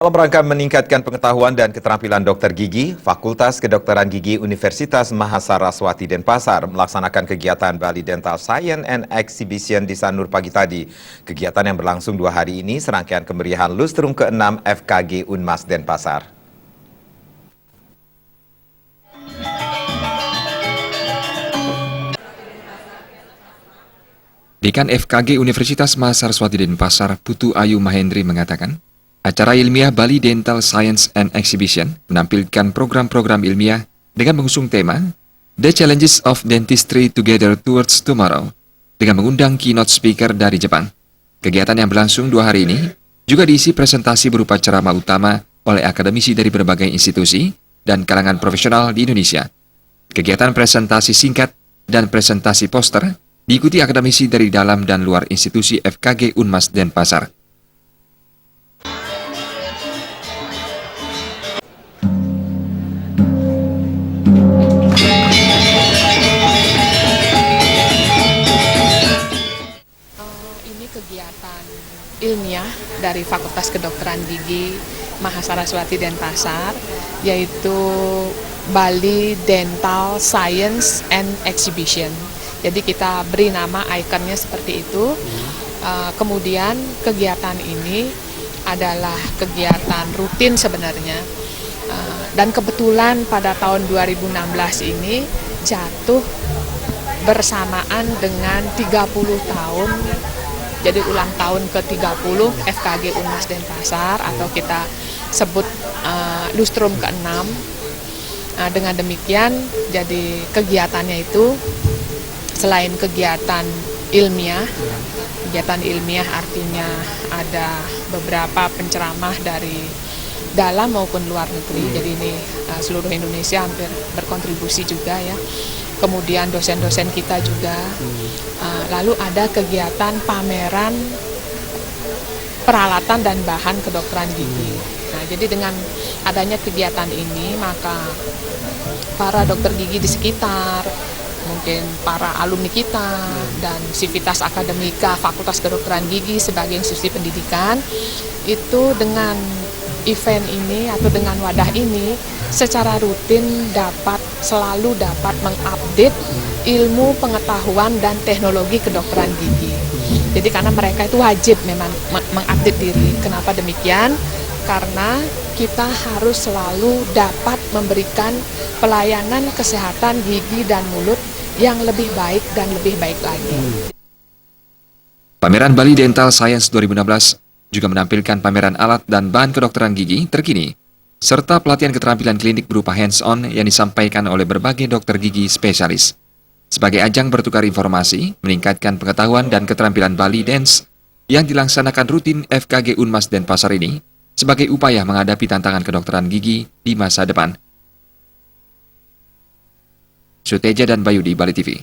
Dalam rangka meningkatkan pengetahuan dan keterampilan dokter gigi, Fakultas Kedokteran Gigi Universitas Mahasaraswati Denpasar melaksanakan kegiatan Bali Dental Science and Exhibition di Sanur pagi tadi. Kegiatan yang berlangsung 2 hari ini serangkaian kemeriahan Lustrum ke-6 FKG Unmas Denpasar. Dekan FKG Universitas Mahasaraswati Denpasar, Putu Ayu Mahendri mengatakan, acara ilmiah Bali Dental Science and Exhibition menampilkan program-program ilmiah dengan mengusung tema The Challenges of Dentistry Together Towards Tomorrow dengan mengundang keynote speaker dari Jepang. Kegiatan yang berlangsung 2 hari ini juga diisi presentasi berupa ceramah utama oleh akademisi dari berbagai institusi dan kalangan profesional di Indonesia. Kegiatan presentasi singkat dan presentasi poster diikuti akademisi dari dalam dan luar institusi FKG Unmas Denpasar. Ini kegiatan ilmiah dari Fakultas Kedokteran Gigi Mahasaraswati Denpasar, yaitu Bali Dental Science and Exhibition. Jadi kita beri nama ikonnya seperti itu. Kemudian kegiatan ini adalah kegiatan rutin sebenarnya. Dan kebetulan pada tahun 2016 ini jatuh bersamaan dengan 30 tahun, jadi ulang tahun ke-30 FKG Unmas Denpasar atau kita sebut Lustrum ke-6. Dengan demikian, jadi kegiatannya itu selain kegiatan ilmiah artinya ada beberapa penceramah dari dalam maupun luar negeri, jadi ini seluruh Indonesia hampir berkontribusi juga ya. Kemudian dosen-dosen kita juga, lalu ada kegiatan pameran peralatan dan bahan kedokteran gigi. Nah, jadi dengan adanya kegiatan ini, maka para dokter gigi di sekitar, mungkin para alumni kita dan Sivitas Akademika Fakultas Kedokteran Gigi sebagai institusi pendidikan, itu dengan event ini atau dengan wadah ini secara rutin selalu dapat mengupdate ilmu pengetahuan dan teknologi kedokteran gigi. Jadi karena mereka itu wajib memang mengupdate diri. Kenapa demikian? Karena kita harus selalu dapat memberikan pelayanan kesehatan gigi dan mulut yang lebih baik dan lebih baik lagi. Pameran Bali Dental Science 2016 juga menampilkan pameran alat dan bahan kedokteran gigi terkini, serta pelatihan keterampilan klinik berupa hands-on yang disampaikan oleh berbagai dokter gigi spesialis. Sebagai ajang bertukar informasi, meningkatkan pengetahuan dan keterampilan Bali Dance yang dilaksanakan rutin FKG Unmas Denpasar ini sebagai upaya menghadapi tantangan kedokteran gigi di masa depan. Suteja dan Bayu di Bali TV.